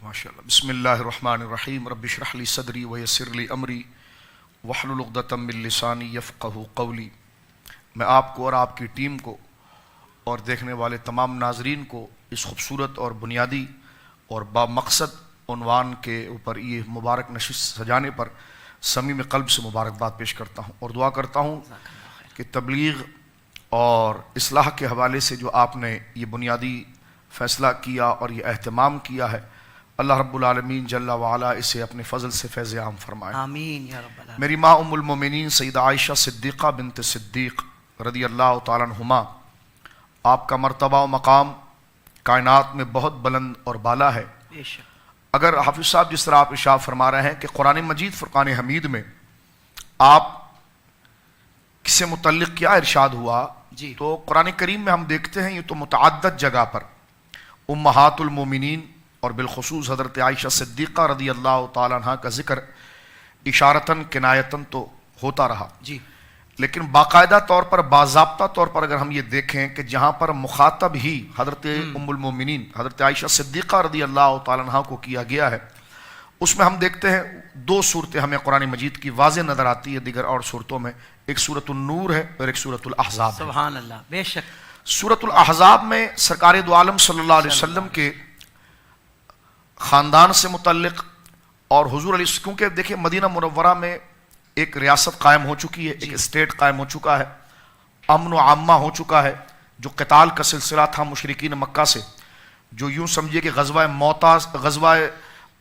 ماشاءاللہ. بسم اللہ الرحمن الرحیم. رب اشرح لی صدری ویسر لی امری واحلل عقدۃ من لسانی یفقہوا قولی. میں آپ کو اور آپ کی ٹیم کو اور دیکھنے والے تمام ناظرین کو اس خوبصورت اور بنیادی اور بامقصد عنوان کے اوپر یہ مبارک نشست سجانے پر صمیم قلب سے مبارکباد پیش کرتا ہوں اور دعا کرتا ہوں کہ تبلیغ اور اصلاح کے حوالے سے جو آپ نے یہ بنیادی فیصلہ کیا اور یہ اہتمام کیا ہے، اللہ رب العالمین جل وعلا اسے اپنے فضل سے فیض عام فرمائے. آمین یا رب العالمین. میری ماں ام المومنین سیدہ عائشہ صدیقہ بنت صدیق رضی اللہ تعالیٰ عنہما، آپ کا مرتبہ و مقام کائنات میں بہت بلند اور بالا ہے. بے شک. اگر حافظ صاحب جس طرح آپ ارشاد فرما رہے ہیں کہ قرآن مجید فرقان حمید میں آپ کس سے متعلق کیا ارشاد ہوا، جی تو قرآن کریم میں ہم دیکھتے ہیں یہ تو متعدد جگہ پر امہات المومنین اور بالخصوص حضرت عائشہ صدیقہ رضی اللہ تعالیٰ عنہ کا ذکر اشارتاً کنایتاً تو ہوتا رہا، جی لیکن باقاعدہ طور پر باضابطہ طور پر اگر ہم یہ دیکھیں کہ جہاں پر مخاطب ہی حضرت ام المومنین حضرت عائشہ صدیقہ رضی اللہ تعالیٰ عنہ کو کیا گیا ہے، اس میں ہم دیکھتے ہیں دو صورتیں ہمیں قرآن مجید کی واضح نظر آتی ہے دیگر اور صورتوں میں. ایک سورۃ النور ہے اور ایک سورۃ الاحزاب ہے. سبحان اللہ. بے شک. سورۃ الاحزاب میں سرکار دو عالم صلی اللہ علیہ وسلم کے خاندان سے متعلق اور حضور علیہ وسلم، کیونکہ دیکھیں مدینہ منورہ میں ایک ریاست قائم ہو چکی ہے، ایک اسٹیٹ قائم ہو چکا ہے، امن و عامہ ہو چکا ہے. جو قتال کا سلسلہ تھا مشرکین مکہ سے، جو یوں سمجھیے کہ غزوہ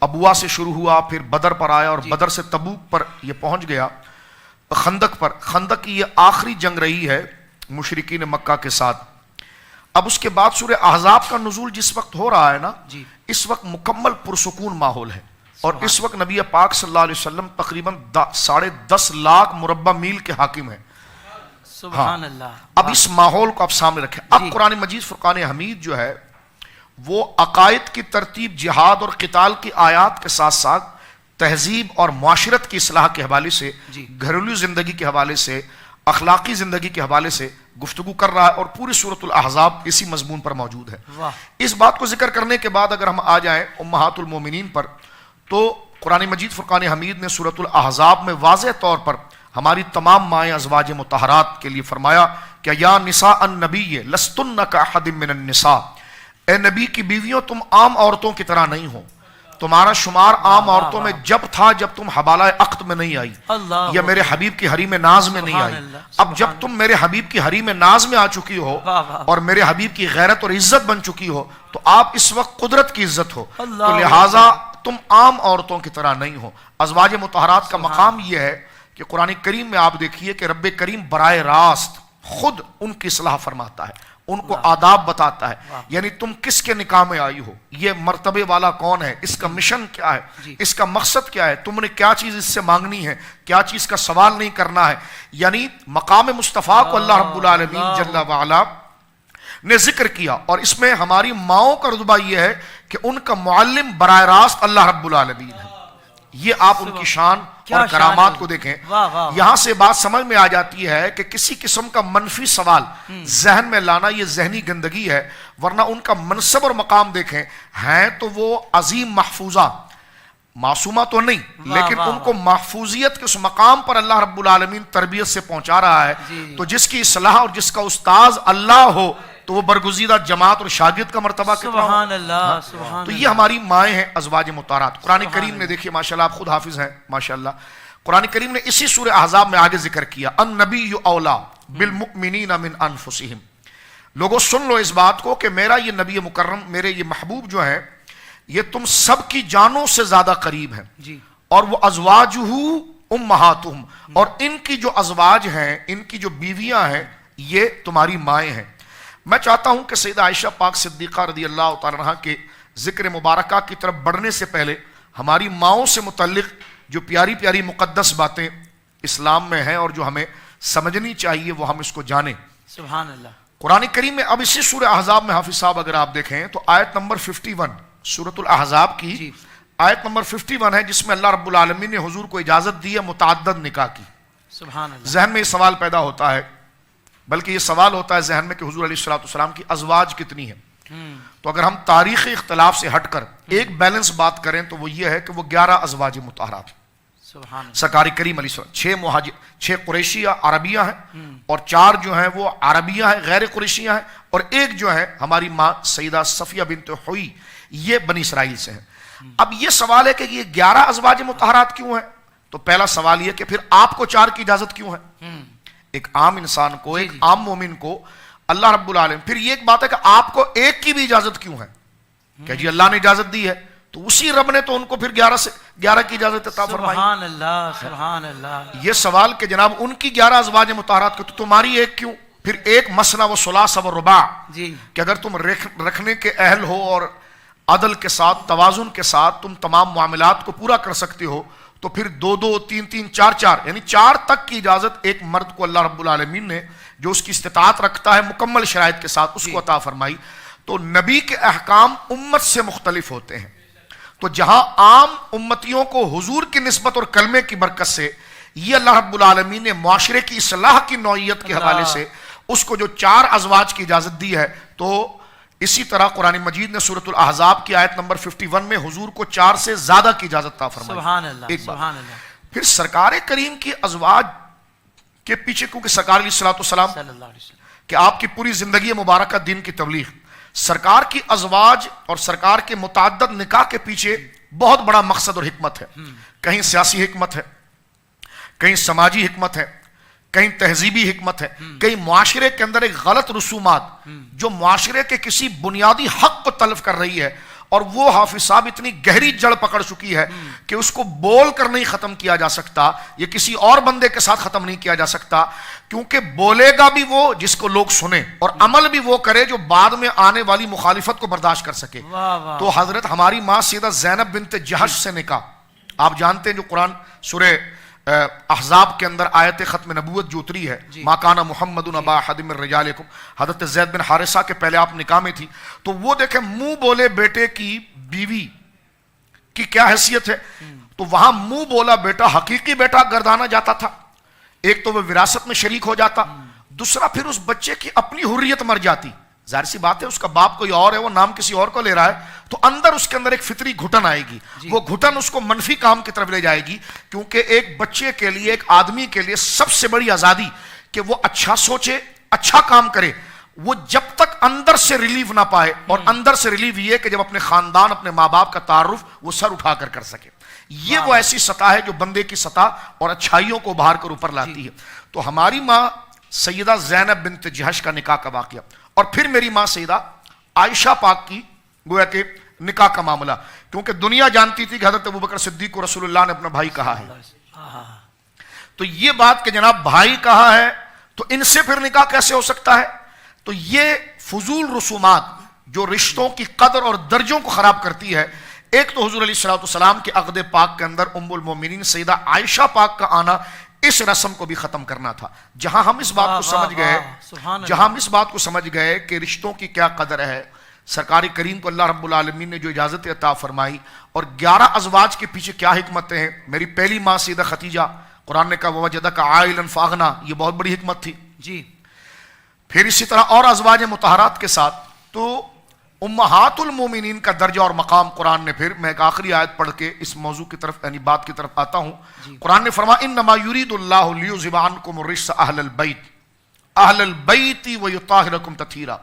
ابوا سے شروع ہوا، پھر بدر پر آیا اور بدر سے تبوک پر یہ پہنچ گیا، خندق پر. خندق کی یہ آخری جنگ رہی ہے مشرکین مکہ کے ساتھ. اب اس کے بعد سورہ احزاب کا نزول جس وقت ہو رہا ہے نا، اس وقت مکمل پرسکون ماحول ہے، اور اس وقت نبی پاک صلی اللہ علیہ وسلم تقریباً 10.5 لاکھ مربع میل کے حاکم ہیں. سبحان اللہ. اب اس ماحول کو آپ سامنے رکھیں. اب قرآن مجید فرقان حمید جو ہے وہ عقائد کی ترتیب، جہاد اور قتال کی آیات کے ساتھ ساتھ تہذیب اور معاشرت کی اصلاح کے حوالے سے، گھریلو زندگی کے حوالے سے، اخلاقی زندگی کے حوالے سے گفتگو کر رہا ہے، اور پوری سورۃ الاحزاب اسی مضمون پر موجود ہے. اس بات کو ذکر کرنے کے بعد اگر ہم آ جائیں امہات المومنین پر، تو قرآن مجید فرقان حمید نے سورۃ الاحزاب میں واضح طور پر ہماری تمام مائیں ازواج مطہرات کے لیے فرمایا کہ یا نساء النبی لستن کاحد من النساء، اے نبی کی بیویوں تم عام عورتوں کی طرح نہیں ہو. تمہارا شمار عام عورتوں میں جب تھا جب تم حبالہ عقد میں نہیں آئی یا میرے حبیب کی حریم ناز میں نہیں آئی. اب جب تم میرے حبیب کی حریم ناز میں آ چکی ہو اور میرے حبیب کی غیرت اور عزت بن چکی ہو، تو آپ اس وقت قدرت کی عزت ہو، تو لہٰذا تم عام عورتوں کی طرح نہیں ہو. ازواج مطہرات کا مقام یہ ہے کہ قرآن کریم میں آپ دیکھیے کہ رب کریم براہ راست خود ان کی اصلاح فرماتا ہے، ان کو آداب بتاتا ہے. یعنی تم کس کے نکاح میں آئی ہو، یہ مرتبے والا کون ہے، اس کا مشن کیا ہے، اس کا مقصد کیا ہے، تم نے کیا چیز اس سے مانگنی ہے، کیا چیز کا سوال نہیں کرنا ہے. یعنی مقام مصطفیٰ کو اللہ رب العالمین جل وعلا نے ذکر کیا، اور اس میں ہماری ماؤں کا رتبہ یہ ہے کہ ان کا معلم براہ راست اللہ رب العالمین ہے. یہ آپ ان کی شان اور کرامات کو دیکھیں. یہاں سے بات سمجھ میں آ جاتی ہے کہ کسی قسم کا منفی سوال ذہن میں لانا یہ ذہنی گندگی ہے، ورنہ ان کا منصب اور مقام دیکھیں، ہیں تو وہ عظیم محفوظہ، معصومہ تو نہیں، لیکن ان کو محفوظیت کے اس مقام پر اللہ رب العالمین تربیت سے پہنچا رہا ہے. تو جس کی اصلاح اور جس کا استاذ اللہ ہو تو وہ برگزیدہ جماعت اور شاگرد کا مرتبہ کتنا ہو. سبحان اللہ. سبحان. تو یہ ہماری مائیں ہیں ازواج مطہرات. قرآن کریم نے دیکھیے ماشاءاللہ، آپ خود حافظ ہیں ماشاءاللہ، قرآن کریم نے اسی سورہ احزاب میں آگے ذکر کیا النبی اولا بالمؤمنین من انفسہم. لوگوں سن لو اس بات کو کہ میرا یہ نبی مکرم، میرے یہ محبوب جو ہیں، یہ تم سب کی جانوں سے زیادہ قریب ہیں، اور وہ ازواجہ امہاتہم، اور ان کی جو ازواج ہیں، ان کی جو بیویاں ہیں، یہ تمہاری مائیں ہیں. میں چاہتا ہوں کہ سیدہ عائشہ پاک صدیقہ رضی اللہ تعالیٰ عنہ کے ذکر مبارکہ کی طرف بڑھنے سے پہلے ہماری ماؤں سے متعلق جو پیاری پیاری مقدس باتیں اسلام میں ہیں اور جو ہمیں سمجھنی چاہیے وہ ہم اس کو جانیں. سبحان اللہ. قرآن کریم میں اب اسی سورہ احزاب میں حافظ صاحب اگر آپ دیکھیں تو آیت نمبر 51 سورۃ الاحزاب کی آیت نمبر 51 ہے، جس میں اللہ رب العالمین نے حضور کو اجازت دی ہے متعدد نکاح کی. سبحان اللہ. ذہن میں یہ سوال پیدا ہوتا ہے، بلکہ یہ سوال ہوتا ہے ذہن میں کہ حضور علیہ الصلوۃ والسلام کی ازواج کتنی ہیں. تو اگر ہم تاریخی اختلاف سے ہٹ کر ایک بیلنس بات کریں تو وہ یہ ہے کہ وہ 11 ازواج مطہرات، سبحان اللہ، سرکار کریم علیہ السلام، 6 قریشیہ عربیہ ہیں اور 4 جو ہیں وہ عربیہ ہیں غیر قریشیہ ہیں، اور ایک جو ہے ہماری ماں سیدہ صفیہ بنت حوی، یہ بنی اسرائیل سے ہیں۔ اب یہ سوال ہے کہ یہ 11 ازواج مطہرات کیوں ہیں؟ تو پہلا سوال یہ کہ پھر آپ کو 4 کی اجازت کیوں ہے؟ ایک عام انسان کو، ایک عام مومن کو اللہ رب العالمین، پھر یہ ایک بات ہے کہ آپ کو ایک کی بھی اجازت کیوں ہے؟ کہ جی اللہ نے اجازت دی ہے تو اسی رب نے تو ان کو پھر 11 کی اجازت عطا فرمائی۔ سبحان اللہ، سبحان اللہ۔ یہ سوال کہ جناب ان کی 11 ازواج مطہرات کو تو تمہاری ایک کیوں؟ پھر ایک مثنی و ثلاث و رباع، جی، کہ اگر تم رکھنے کے اہل ہو اور عدل کے ساتھ، توازن کے ساتھ تم تمام معاملات کو پورا کر سکتے ہو تو پھر 2 2 3 3 4 4 یعنی 4 تک کی اجازت ایک مرد کو اللہ رب العالمین نے جو اس کی استطاعت رکھتا ہے مکمل شرائط کے ساتھ اس کو عطا فرمائی۔ تو نبی کے احکام امت سے مختلف ہوتے ہیں، تو جہاں عام امتیوں کو حضور کی نسبت اور کلمے کی برکت سے یہ اللہ رب العالمین نے معاشرے کی اصلاح کی نوعیت کے حوالے سے اس کو جو 4 ازواج کی اجازت دی ہے، تو اسی طرح قرآن مجید نے سورۃ الاحزاب کی آیت نمبر 51 میں حضور کو 4 سے زیادہ کی اجازت عطا فرمائی۔ سبحان اللہ، ایک بات۔ سبحان اللہ۔ پھر سرکار کریم کی ازواج کے پیچھے، کیونکہ سرکار علیہ السلام صلی اللہ علیہ وسلم، کہ آپ کی پوری زندگی مبارکہ دین کی تبلیغ، سرکار کی ازواج اور سرکار کے متعدد نکاح کے پیچھے بہت بڑا مقصد اور حکمت ہے۔ کہیں سیاسی حکمت ہے، کہیں سماجی حکمت ہے، کہیں تہذیبی حکمت ہے، کہیں معاشرے کے اندر ایک غلط رسومات جو معاشرے کے کسی بنیادی حق کو تلف کر رہی ہے، اور وہ حافظ صاحب اتنی گہری جڑ پکڑ چکی ہے کہ اس کو بول کر نہیں ختم کیا جا سکتا، یہ کسی اور بندے کے ساتھ ختم نہیں کیا جا سکتا، کیونکہ بولے گا بھی وہ جس کو لوگ سنیں، اور عمل بھی وہ کرے جو بعد میں آنے والی مخالفت کو برداشت کر سکے۔ واہ واہ۔ تو حضرت ہماری ماں سیدہ زینب بنت جہش سے نکاح، آپ جانتے ہیں جو قرآن سورہ احزاب کے اندر آیت ختم نبوت جو اتری ہے، ما کان محمد ابا احد من رجالکم، حضرت زید بن حارثہ کے پہلے آپ نکاح میں تھی، تو وہ دیکھیں منہ بولے بیٹے کی بیوی کی کیا حیثیت ہے، تو وہاں منہ بولا بیٹا حقیقی بیٹا گردانا جاتا تھا، ایک تو وہ وراثت میں شریک ہو جاتا، دوسرا پھر اس بچے کی اپنی حریت مر جاتی، ظاہر سی بات ہے اس کا باپ کوئی اور ہے، وہ نام کسی اور کو لے رہا ہے، تو اندر اس کے اندر ایک فطری گھٹن آئے گی، وہ گھٹن اس کو منفی کام کی طرف لے جائے گی، کیونکہ ایک بچے کے لیے، ایک آدمی کے لیے سب سے بڑی آزادی کہ وہ اچھا سوچے، اچھا کام کرے، وہ جب تک اندر سے ریلیف نہ پائے، اور اندر سے ریلیف یہ کہ جب اپنے خاندان، اپنے ماں باپ کا تعارف وہ سر اٹھا کر سکے، یہ وہ ایسی سطح ہے جو بندے کی سطح اور اچھائیوں کو ابھار کر اوپر لاتی ہے۔ تو ہماری ماں سیدہ زینب بنت جہش کا نکاح کا واقعہ، اور پھر میری ماں سیدہ عائشہ پاک کی گویا کہ نکاح کا معاملہ، کیونکہ دنیا جانتی تھی کہ حضرت ابوبکر صدیق کو رسول اللہ نے اپنا بھائی کہا ہے، تو یہ بات کہ جناب بھائی کہا ہے تو ان سے پھر نکاح کیسے ہو سکتا ہے؟ تو یہ فضول رسومات جو رشتوں کی قدر اور درجوں کو خراب کرتی ہے، ایک تو حضور علیہ السلام کے عقد پاک کے اندر ام المومنین سیدہ عائشہ پاک کا آنا، اس رسم کو بھی ختم کرنا تھا۔ جہاں ہم اس بات کو سمجھ گئے کہ رشتوں کی کیا قدر ہے، سرکار کریم کو اللہ رب العالمین نے جو اجازت عطا فرمائی، اور 11 ازواج کے پیچھے کیا حکمتیں ہیں۔ میری پہلی ماں سیدہ خدیجہ، قرآن نے کہا ووجدک عائلا فاغنا، یہ بہت بڑی حکمت تھی جی۔ پھر اسی طرح اور ازواج مطہرات کے ساتھ تو امہات المومنین کا درجہ اور مقام قرآن نے، پھر میں ایک آخری آیت پڑھ کے اس موضوع کی طرف یعنی بات کی طرف آتا ہوں۔ قرآن نے فرمایا انما یرید اللہ لیذھب عنکم الرجس اہل البیت ویطہرکم تطہیرا۔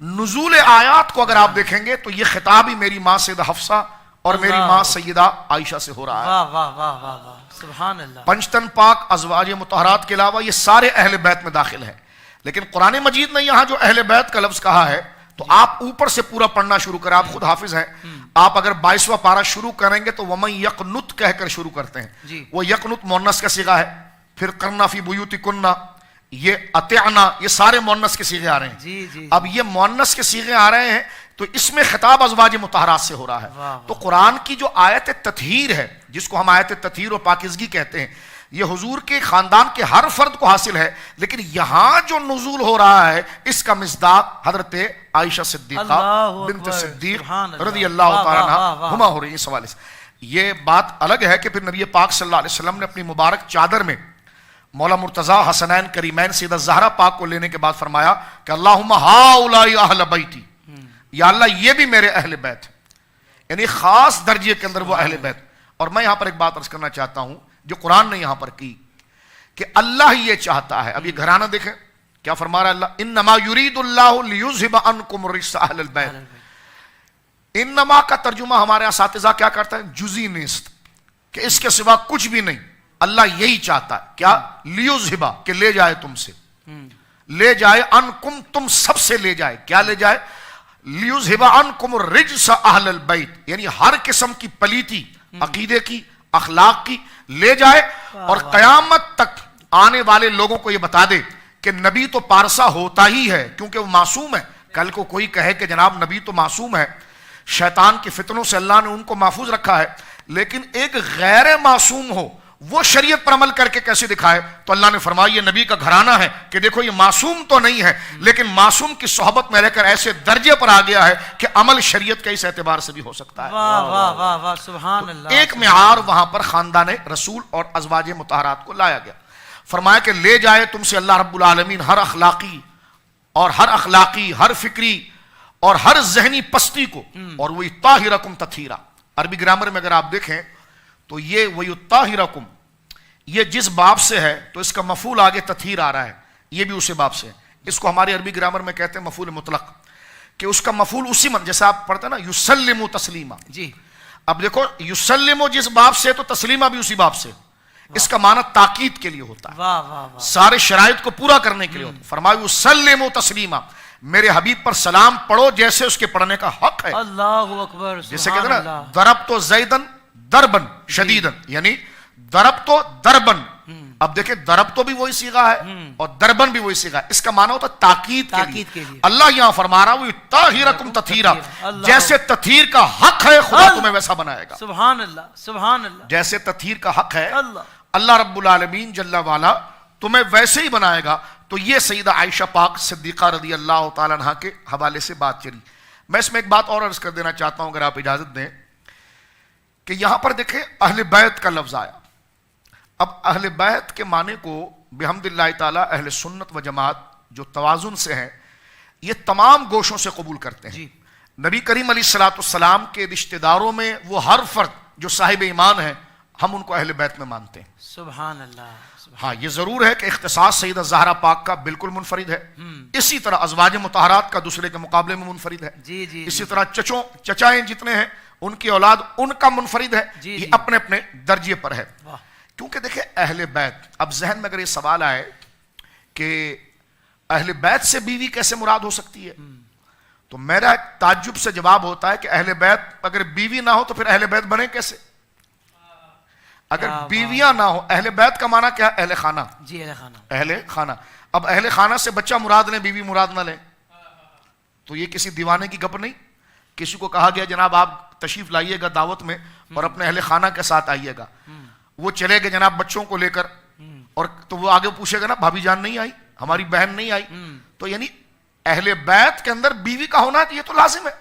نزول آیات کو اگر آپ دیکھیں گے تو یہ خطاب ہی میری ماں سیدہ حفصہ اور میری ماں سیدہ عائشہ سے ہو رہا ہے۔ واہ واہ واہ واہ واہ، سبحان اللہ۔ پنجتن پاک ازواج مطہرات کے علاوہ یہ سارے اہل بیت میں داخل ہیں، لیکن قرآن مجید نے یہاں جو اہل بیت کا لفظ کہا ہے تو آپ اوپر سے پورا پڑھنا شروع کریں، آپ خود حافظ ہیں، آپ اگر 22واں پارہ شروع کریں گے تو وَمَن یقنت کہہ کر شروع کرتے ہیں، وہ یقنت مؤنث کا صیغہ ہے، پھر قرنا فی بیوتکن، یہ اطعنا، یہ سارے مؤنث کے صیغے آ رہے ہیں۔ اب یہ مؤنث کے صیغے آ رہے ہیں تو اس میں خطاب ازواج مطہرات سے ہو رہا ہے۔ تو قرآن کی جو آیت تطہیر ہے، جس کو ہم آیت تطہیر و پاکیزگی کہتے ہیں، یہ حضور کے خاندان کے ہر فرد کو حاصل ہے، لیکن یہاں جو نزول ہو رہا ہے اس کا مصداق حضرت عائشہ صدیقہ بنت صدیق رضی اللہ تعالیٰ عنہا ہما ہو رہی ہے۔ اس حوالے سے یہ بات الگ ہے کہ پھر نبی پاک صلی اللہ علیہ وسلم نے اپنی مبارک چادر میں مولا مرتضیٰ حسنین کریمین سیدہ زہرا پاک کو لینے کے بعد فرمایا کہ اللہم ہاؤلائی اہل بیتی، یا اللہ یہ بھی میرے اہل بیت ہیں، یعنی خاص درجے کے اندر وہ اہل بیت. اور میں یہاں پر ایک بات عرض کرنا چاہتا ہوں جو قرآن نے یہاں پر کی کہ اللہ ہی یہ چاہتا ہے. اب یہ گھرانہ دیکھیں کیا فرما رہا ہے اللہ، انما یرید اللہ لیذھب عنکم الرجس اہل البیت. انما کا ترجمہ ہمارے اساتذہ کیا کرتا ہے، جزئی نیست، کہ اس کے سوا کچھ بھی نہیں. اللہ یہی چاہتا ہے کیا، لیذھب، کہ لے جائے تم سے، لے جائے، عنکم، تم سب سے لے جائے. کیا لے جائے، لیذھب عنکم الرجس اہل البیت، یعنی ہر قسم کی پلیتی عقیدے کی، اخلاق کی لے جائے. اور قیامت تک آنے والے لوگوں کو یہ بتا دے کہ نبی تو پارسا ہوتا ہی ہے کیونکہ وہ معصوم ہے. کل کو کوئی کہے کہ جناب نبی تو معصوم ہے، شیطان کی فتنوں سے اللہ نے ان کو محفوظ رکھا ہے، لیکن ایک غیر معصوم ہو وہ شریعت پر عمل کر کے کیسے دکھائے؟ تو اللہ نے فرمایا یہ نبی کا گھرانہ ہے کہ دیکھو یہ معصوم تو نہیں ہے لیکن معصوم کی صحبت میں رہ کر ایسے درجے پر آ گیا ہے کہ عمل شریعت کے اس اعتبار سے بھی ہو سکتا ہے. واہ واہ واہ واہ سبحان اللہ. ایک معیار وہاں پر خاندان رسول اور ازواج مطہرات کو لایا گیا. فرمایا کہ لے جائے تم سے اللہ رب العالمین ہر اخلاقی ہر فکری اور ہر ذہنی پستی کو، اور وہ طاہرکم تطہیرا. عربی گرامر میں اگر آپ دیکھیں تو یہ وَيُطَّاهِرَكُمْ یہ جس باب سے ہے تو اس کا مفعول آگے تطہیر آ رہا ہے، یہ بھی اسی باب سے ہے. اس کو ہمارے عربی گرامر میں کہتے ہیں مفعول مطلق، کہ اس کا مفعول اسی من، جیسے آپ پڑھتے ہیں نا یسلم تسلیما. جی اب دیکھو یسلم جس باب سے تو تسلیمہ بھی اسی باب سے. اس کا معنی تاکید کے لیے ہوتا ہے، واہ واہ واہ. سارے شرائط کو پورا کرنے کے لیے ہوتا ہے. فرمایا یسلم تسلیما، میرے حبیب پر سلام پڑھو جیسے اس کے پڑھنے کا حق ہے. اللہ اکبر. جیسے کہتے ہیں نا ضربت زیدن دربن شدیدن، یعنی ضربت دربن. اب دیکھیں ضربت بھی وہی صیغہ ہے اور دربن بھی وہی صیغہ ہے. اس کا معنی ہوتا ہے تاکید کے لیے. اللہ یہاں فرما رہا وہ طاہرکم تطہیرا، جیسے تطہیر کا حق ہے خدا تمہیں ویسا بنائے گا. سبحان اللہ سبحان اللہ. جیسے تطہیر کا حق ہے اللہ رب العالمین جل والا تمہیں ویسے ہی بنائے گا. تو یہ سیدہ عائشہ پاک صدیقہ رضی اللہ تعالیٰ عنہ کے حوالے سے بات چلی. میں اس میں ایک بات اور عرض کر دینا چاہتا ہوں اگر آپ اجازت دیں، کہ یہاں پر دیکھیں اہل بیت کا لفظ آیا. اب اہل بیت کے معنی کو بحمد اللہ تعالیٰ اہل سنت و جماعت جو توازن سے ہیں یہ تمام گوشوں سے قبول کرتے ہیں. نبی کریم علیہ الصلوۃ والسلام کے رشتہ داروں میں وہ ہر فرد جو صاحب ایمان ہے ہم ان کو اہل بیت میں مانتے ہیں. سبحان اللہ. ہاں یہ ضرور ہے کہ اختصاص سیدہ زہرا پاک کا بالکل منفرد ہے، اسی طرح ازواج مطہرات کا دوسرے کے مقابلے میں منفرد ہے. اسی طرح چچائیں جتنے ہیں ان کی اولاد ان کا منفرد ہے. یہ اپنے اپنے درجے پر ہے. کیونکہ دیکھیں اہل بیت، اب ذہن میں اگر یہ سوال آئے کہ اہل بیت سے بیوی کیسے مراد ہو سکتی ہے، تو میرا ایک تعجب سے جواب ہوتا ہے کہ اہل بیت اگر بیوی نہ ہو تو پھر اہل بیت بنے کیسے؟ اگر بیویاں نہ ہو، اہل بیت کا معنی کیا ہے؟ اہل خانہ. جی اہل خانہ. اہل خانہ. اب اہل خانہ سے بچہ مراد لیں بیوی مراد نہ لیں تو یہ کسی دیوانے کی گپ نہیں. کسی کو کہا گیا جناب آپ تشریف لائیے گا دعوت میں اور اپنے اہل خانہ کے ساتھ آئیے گا، وہ چلے گئے جناب بچوں کو لے کر، اور تو وہ آگے پوچھے گا نا بھابھی جان نہیں آئی، ہماری بہن نہیں آئی. تو یعنی اہل بیت کے اندر بیوی کا ہونا یہ تو لازم ہے.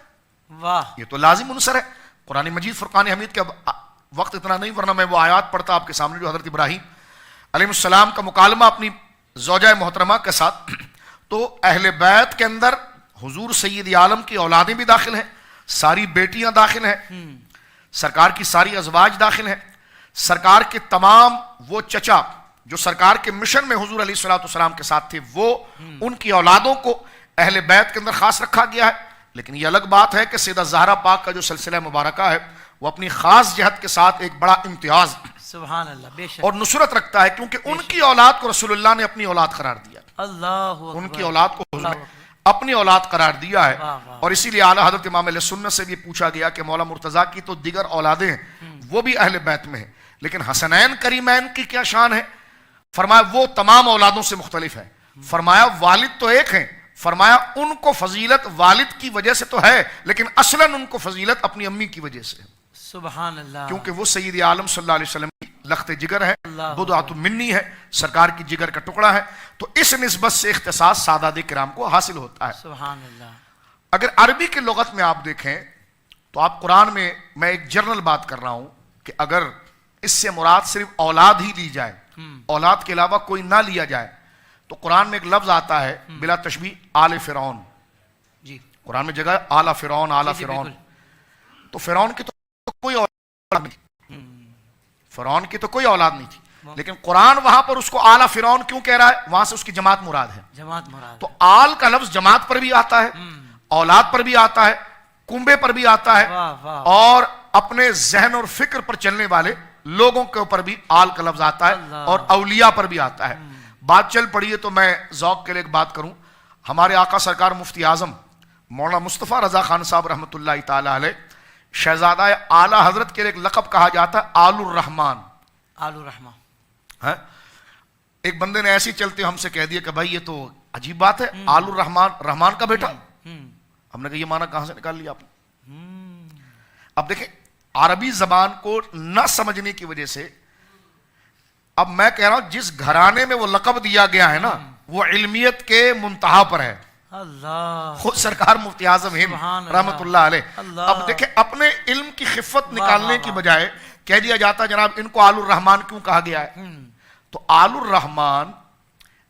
واہ یہ تو لازم عنصر ہے. قرآن مجید فرقان حمید کے وقت اتنا نہیں ورنہ میں وہ آیات پڑھتا آپ کے سامنے جو حضرت ابراہیم علیہ السلام کا مکالمہ اپنی زوجہ محترمہ کے ساتھ. تو اہل بیت کے اندر حضور سید عالم کی اولادیں بھی داخل ہیں، ساری بیٹیاں داخل ہیں، سرکار کی ساری ازواج داخل ہیں، سرکار کے تمام وہ چچا جو سرکار کے مشن میں حضور علیہ السلام کے ساتھ تھے وہ ان کی اولادوں کو اہل بیت کے اندر خاص رکھا گیا ہے. لیکن یہ الگ بات ہے کہ سیدہ زہرا پاک کا جو سلسلہ مبارکہ ہے وہ اپنی خاص جہت کے ساتھ ایک بڑا امتیاز سبحان اللہ بے شک اور نصرت رکھتا ہے، کیونکہ ان کی اولاد کو رسول اللہ نے اپنی اولاد قرار دیا. اللہ ان کی اولاد کو حضور نے اپنی اولاد قرار دیا ہے. اور اسی لیے اعلیٰ حضرت امام علیہ سنت سے بھی پوچھا گیا کہ مولا مرتضیٰ کی تو دیگر اولادیں ہیں وہ بھی اہل بیت میں ہیں، لیکن حسنین کریمین کی کیا شان ہے؟ فرمایا وہ تمام اولادوں سے مختلف ہے. فرمایا والد تو ایک ہیں، فرمایا ان کو فضیلت والد کی وجہ سے تو ہے لیکن اصلاً ان کو فضیلت اپنی امی کی وجہ سے. سبحان اللہ. کیونکہ وہ سید عالم صلی اللہ علیہ وسلم کی لخت جگر ہے، بضعۃ منی ہے، سرکار کی جگر کا ٹکڑا ہے. تو اس نسبت سے اختصاص سادات کرام کو حاصل ہوتا ہے. سبحان اللہ. اگر عربی کی لغت میں آپ دیکھیں تو آپ قرآن میں میں ایک جنرل بات کر رہا ہوں کہ اگر اس سے مراد صرف اولاد ہی لی جائے، اولاد کے علاوہ کوئی نہ لیا جائے، تو قرآن میں ایک لفظ آتا ہے بلا تشبیہ آل فرعون. جی قرآن میں جگہ ہے اعلیٰ فرعون اعلیٰ جی فرعون، بالکل۔ تو فرعون کی تو کوئی اولاد نہیں تھی، فرعون کی تو کوئی اولاد نہیں تھی، لیکن قرآن وہاں پر اس کو اعلیٰ فرعون کیوں کہہ رہا ہے؟ وہاں سے اس کی جماعت مراد ہے۔ جماعت مراد تو آل کا لفظ جماعت پر بھی آتا ہے، اولاد پر بھی آتا ہے، کنبے پر بھی آتا ہے، واہ واہ، اور اپنے ذہن اور فکر پر چلنے والے لوگوں کے اوپر بھی آل کا لفظ آتا ہے، اللہ۔ اور اولیاء پر بھی آتا ہے۔ بات چل پڑی ہے تو میں ذوق کے لیے ایک بات کروں۔ ہمارے آقا سرکار مفتی اعظم مولانا مصطفیٰ رضا خان صاحب رحمۃ اللہ تعالی علیہ، شہزادہ اعلیٰ حضرت کے لیے ایک لقب کہا جاتا ہے آل الرحمان۔ آل الرحمہ، ہاں؟ ایک بندے نے ایسی چلتے ہم سے کہہ دیا کہ بھائی یہ تو عجیب بات ہے، آل الرحمان، رحمان کا بیٹا۔ ہم نے کہا یہ معنی کہاں سے نکال لیا آپ نے؟ اب دیکھیں عربی زبان کو نہ سمجھنے کی وجہ سے، اب میں کہہ رہا ہوں جس گھرانے میں وہ لقب دیا گیا ہے نا وہ علمیت کے منتہا پر ہے، اللہ، خود سرکار مفتی اعظم ہند سبحان اللہ، رحمت اللہ علیہ۔ اللہ۔ اب دیکھیں اپنے علم کی خفت واہ نکالنے واہ کی واہ۔ بجائے کہہ دیا جاتا جناب ان کو آل الرحمان کیوں کہا گیا ہے؟ تو آل الرحمان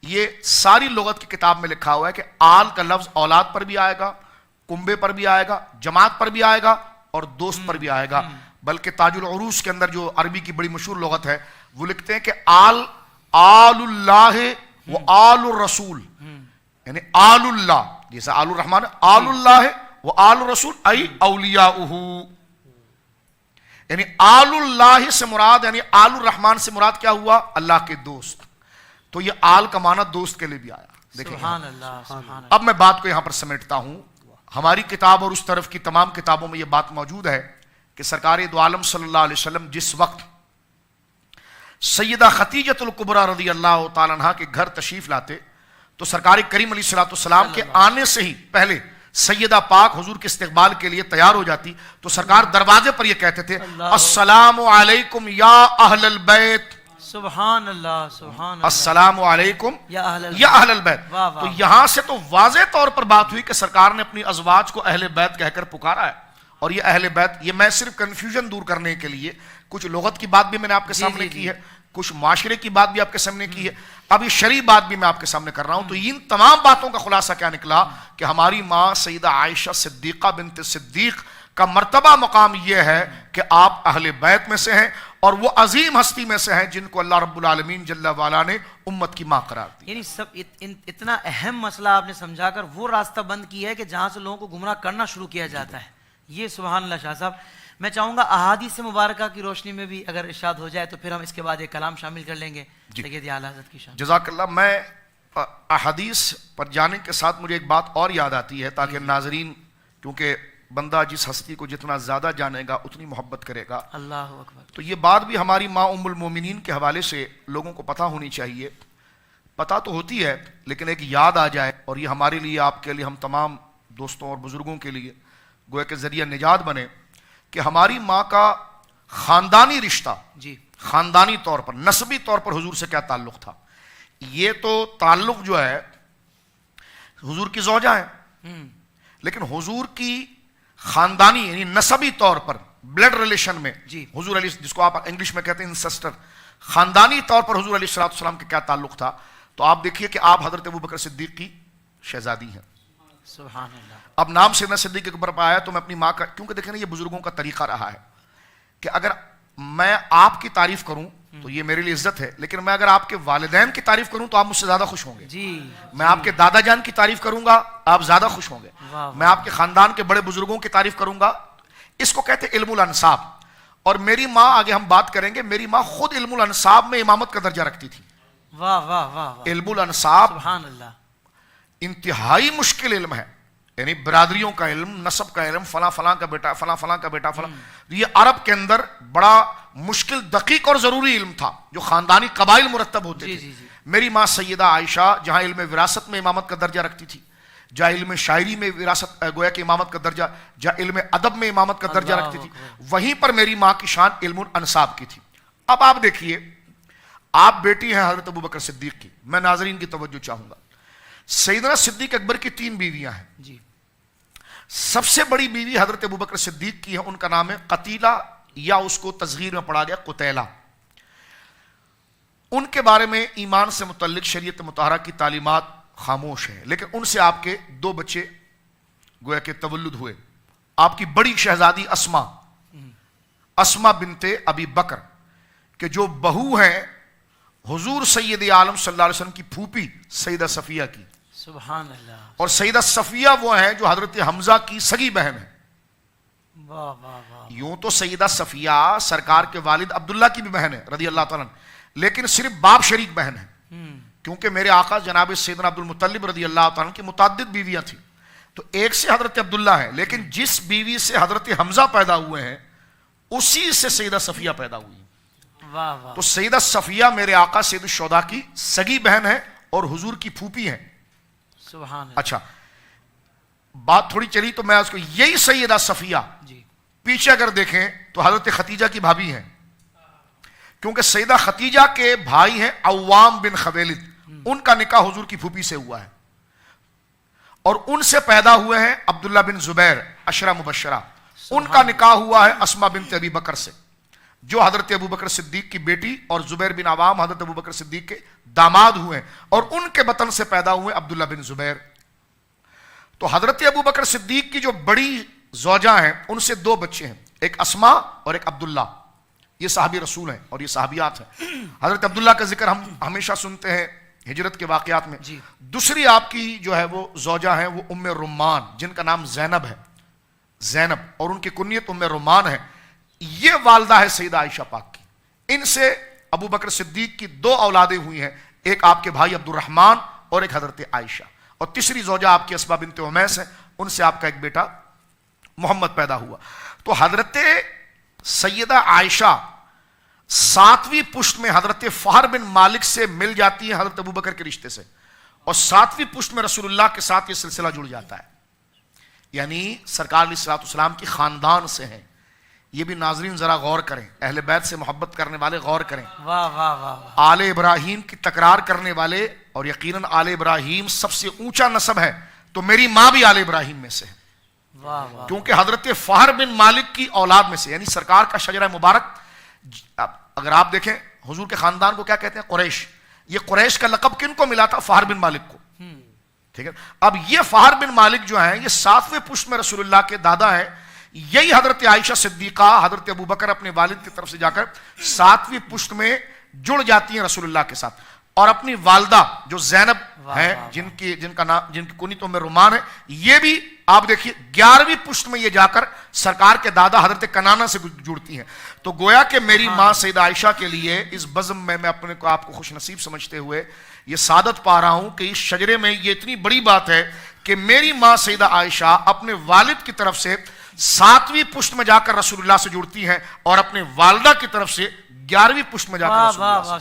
یہ ساری لغت کی کتاب میں لکھا ہوا ہے کہ آل کا لفظ اولاد پر بھی آئے گا، کنبے پر بھی آئے گا، جماعت پر بھی آئے گا، اور دوست پر بھی آئے گا۔ بلکہ تاج العروس کے اندر جو عربی کی بڑی مشہور لغت ہے وہ لکھتے ہیں کہ آل اللہ و آل الرسول، یعنی آل اللہ جیسا آل الرحمن، آل اللہ و آل الرسول ای اولیاؤہ، یعنی آل اللہ سے مراد، یعنی آل الرحمن سے مراد کیا ہوا؟ اللہ کے دوست۔ تو یہ آل کا معنی دوست کے لیے بھی آیا۔ دیکھیں سبحان اللہ، سبحان اللہ۔ اب میں بات کو یہاں پر سمیٹتا ہوں۔ ہماری کتاب اور اس طرف کی تمام کتابوں میں یہ بات موجود ہے کہ سرکار دو عالم صلی اللہ علیہ وسلم جس وقت سیدہ خدیجۃ الکبریٰ رضی اللہ تعالیٰ عنہا کے گھر تشریف لاتے تو سرکار کریم علیہ الصلوۃ والسلام کے آنے سے ہی پہلے سیدہ پاک حضور کے استقبال کے لیے تیار ہو جاتی تو سرکار دروازے پر یہ کہتے تھے السلام علیکم یا اہل البیت، سبحان اللہ، سبحان اللہ، السلام علیکم یا اہل البیت، یا اہل البیت۔ واہ واہ۔ تو یہاں سے تو واضح طور پر بات ہوئی کہ سرکار نے اپنی ازواج کو اہل بیت کہہ کر پکارا ہے، اور یہ اہل بیت، یہ میں صرف کنفیوژن دور کرنے کے لیے کچھ لغت کی بات بھی میں نے آپ کے سامنے کی ہے، کچھ معاشرے کی بات بھی آپ کے سامنے کی ہے، اب یہ شرعی بات بھی میں آپ کے سامنے کر رہا ہوں۔ تو ان تمام باتوں کا خلاصہ کیا نکلا کہ ہماری ماں سیدہ عائشہ صدیقہ بنت صدیق کا مرتبہ مقام یہ ہے کہ آپ اہل بیت میں سے ہیں، اور وہ عظیم ہستی میں سے ہیں جن کو اللہ رب العالمین جل وعلا نے امت کی ماں قرار دی۔ یعنی سب اتنا اہم مسئلہ آپ نے سمجھا کر وہ راستہ بند کیا ہے کہ جہاں سے لوگوں کو گمراہ کرنا شروع کیا جاتا ہے۔ یہ سبحان اللہ شاہ صاحب، میں چاہوں گا احادیث مبارکہ کی روشنی میں بھی اگر ارشاد ہو جائے تو پھر ہم اس کے بعد ایک کلام شامل کر لیں گے سید اعلیٰ حضرت کی شان۔ جزاک اللہ۔ میں احادیث پر جانے کے ساتھ مجھے ایک بات اور یاد آتی ہے تاکہ ناظرین، کیونکہ بندہ جس ہستی کو جتنا زیادہ جانے گا اتنی محبت کرے گا، اللہ اکبر۔ تو یہ بات بھی ہماری ماں ام المومنین کے حوالے سے لوگوں کو پتہ ہونی چاہیے۔ پتہ تو ہوتی ہے لیکن ایک یاد آ جائے، اور یہ ہمارے لیے، آپ کے لیے، ہم تمام دوستوں اور بزرگوں کے لیے گویا کہ ذریعہ نجات بنے کہ ہماری ماں کا خاندانی رشتہ، جی، خاندانی طور پر، نسبی طور پر حضور سے کیا تعلق تھا۔ یہ تو تعلق جو ہے حضور کی زوجہ ہے، لیکن حضور کی خاندانی یعنی نسبی طور پر بلڈ ریلیشن میں جی، حضور علیہ، جس کو آپ انگلش میں کہتے ہیں انسسٹر، خاندانی طور پر حضور علیہ السلام کے کیا تعلق تھا، تو آپ دیکھیے کہ آپ حضرت ابوبکر صدیق کی شہزادی ہیں۔ سبحان اللہ۔ اب نام سیدنا صدیق اکبر پر آیا تو میں اپنی ماں کا، کیونکہ دیکھیں نا یہ بزرگوں کا طریقہ رہا ہے کہ اگر میں آپ کی تعریف کروں تو یہ میرے لیے عزت ہے، لیکن میں اگر آپ کے والدین کی تعریف کروں تو آپ مجھ سے زیادہ خوش ہوں گے۔ جی، میں آپ کے دادا جان کی تعریف کروں گا آپ زیادہ خوش ہوں گے۔ واہ، میں آپ کے خاندان کے بڑے بزرگوں کی تعریف کروں گا، اس کو کہتے ہیں علم الانساب۔ اور میری ماں، آگے ہم بات کریں گے، میری ماں خود علم الانساب میں امامت کا درجہ رکھتی تھی۔ واہ واہ واہ واہ، علم الانساب سبحان اللہ، انتہائی مشکل علم ہے، یعنی برادریوں کا علم، نسب کا علم، فلاں فلاں کا بیٹا، فلاں فلاں کا بیٹا، فلاں، یہ عرب کے اندر بڑا مشکل، دقیق اور ضروری علم تھا جو خاندانی قبائل مرتب ہوتے تھے۔ میری ماں سیدہ عائشہ جہاں علم وراثت میں امامت کا درجہ رکھتی تھی، جہاں علم شاعری میں وراثت گویا کہ امامت کا درجہ، جہاں علم ادب میں امامت کا درجہ رکھتی تھی، وہیں پر میری ماں کی شان علم الانساب کی تھی۔ اب آپ دیکھیے، آپ بیٹی ہیں حضرت ابوبکر صدیق کی، میں ناظرین کی توجہ چاہوں گا۔ سیدنا صدیق اکبر کی 3 بیویاں ہیں، جی، سب سے بڑی بیوی حضرت ابوبکر صدیق کی ہے، ان کا نام ہے قتیلہ، یا اس کو تصغیر میں پڑھا گیا قتیلہ۔ ان کے بارے میں ایمان سے متعلق شریعت مطہرہ کی تعلیمات خاموش ہے، لیکن ان سے آپ کے 2 بچے گویا کہ تولد ہوئے آپ کی بڑی شہزادی اسما بنتے ابی بکر کہ جو بہو ہیں حضور سید عالم صلی اللہ علیہ وسلم کی پھوپھی سیدہ صفیہ کی. سبحان اللہ. اور سیدہ صفیہ وہ ہیں جو حضرت حمزہ کی سگی بہن ہے. واہ واہ واہ. یوں تو سیدہ صفیہ سرکار کے والد عبداللہ کی بھی بہن ہے رضی اللہ تعالیٰ عنہ, لیکن صرف باپ شریک بہن ہے, کیونکہ میرے آقا جناب سیدنا عبد المطلب رضی اللہ تعالیٰ عنہ کی متعدد بیویاں تھیں. تو ایک سے حضرت عبداللہ ہے, لیکن جس بیوی سے حضرت حمزہ پیدا ہوئے ہیں اسی سے سیدہ صفیہ پیدا ہوئی. واہ واہ. تو سیدہ صفیہ میرے آقا سید الشہداء کی سگی بہن ہے اور حضور کی پھوپھی ہیں. سبحان اللہ. اچھا بات تھوڑی چلی تو میں اس کو, یہی سیدہ صفیہ جی پیچھے اگر دیکھیں تو حضرت ختیجہ کی بھابھی ہیں, کیونکہ سیدہ ختیجہ کے بھائی ہیں عوام بن خویلد, ان کا نکاح حضور کی پھوپھی سے ہوا ہے, اور ان سے پیدا ہوئے ہیں عبداللہ بن زبیر عشرہ مبشرہ, ان کا نکاح ہوا ہے اسما بنت ابی بکر سے جو حضرت ابو بکر صدیق کی بیٹی, اور زبیر بن عوام حضرت ابو بکر صدیق کے داماد ہوئے ہیں, اور ان کے بطن سے پیدا ہوئے عبداللہ بن زبیر. تو حضرت ابو بکر صدیق کی جو بڑی زوجہ ہیں ان سے دو بچے ہیں, ایک اسما اور ایک عبداللہ. یہ صحابی رسول ہیں اور یہ صحابیات ہیں. حضرت عبداللہ کا ذکر ہم ہمیشہ سنتے ہیں ہجرت کے واقعات میں. جی. دوسری آپ کی جو ہے وہ زوجہ ہیں وہ ام رمان, جن کا نام زینب ہے, زینب, اور ان کی کنیت ام رمان ہے. یہ والدہ ہے سیدہ عائشہ پاک کی. ان سے ابو بکر صدیق کی دو اولادیں ہوئی ہیں, ایک آپ کے بھائی عبد الرحمن اور ایک حضرت عائشہ, اور تیسری زوجہ آپ کی اسما بنت امیس ہے, ان سے آپ کا ایک بیٹا محمد پیدا ہوا. تو حضرت سیدہ عائشہ ساتویں پشت میں حضرت فہر بن مالک سے مل جاتی ہے حضرت ابو بکر کے رشتے سے, اور ساتویں پشت میں رسول اللہ کے ساتھ یہ سلسلہ جڑ جاتا ہے, یعنی سرکار علیہ الصلوۃ والسلام کی خاندان سے ہیں. یہ بھی ناظرین ذرا غور کریں, اہل بیت سے محبت کرنے والے غور کریں. واہ واہ واہ. آل ابراہیم کی تکرار کرنے والے, اور یقیناً آل ابراہیم سب سے اونچا نسب ہے, تو میری ماں بھی آل ابراہیم میں سے ہے, واہ واہ. کیونکہ حضرت فہر بن مالک کی اولاد میں سے, یعنی سرکار کا شجرہ مبارک. اگر آپ دیکھیں حضور کے خاندان کو کیا کہتے ہیں, قریش. یہ قریش کا لقب کن کو ملا تھا, فہر بن مالک کو. ٹھیک ہے. اب یہ فہر بن مالک جو ہیں یہ ساتویں پشت میں رسول اللہ کے دادا ہیں. یہی حضرت عائشہ صدیقہ حضرت ابو بکر اپنے والد کی طرف سے جا کر ساتویں پشت میں جڑ جاتی ہیں رسول اللہ کے ساتھ, اور اپنی والدہ جو زینب ہیں جن کی کنیت ام رمان ہے, یہ بھی آپ دیکھیے 11ویں پشت میں یہ جا کر سرکار کے دادا حضرت کنانہ سے جڑتی ہیں. تو گویا کہ میری ماں سیدہ عائشہ کے لیے اس بزم میں اپنے کو آپ کو خوش نصیب سمجھتے ہوئے یہ سعادت پا رہا ہوں کہ اس شجرے میں یہ اتنی بڑی بات ہے کہ میری ماں سیدہ عائشہ اپنے والد کی طرف سے ساتویں پشت میں جا کر رسول اللہ سے جڑتی ہیں, اور اپنے والدہ کی طرف سے 11ویں پشت میں جا کر رسول اللہ سے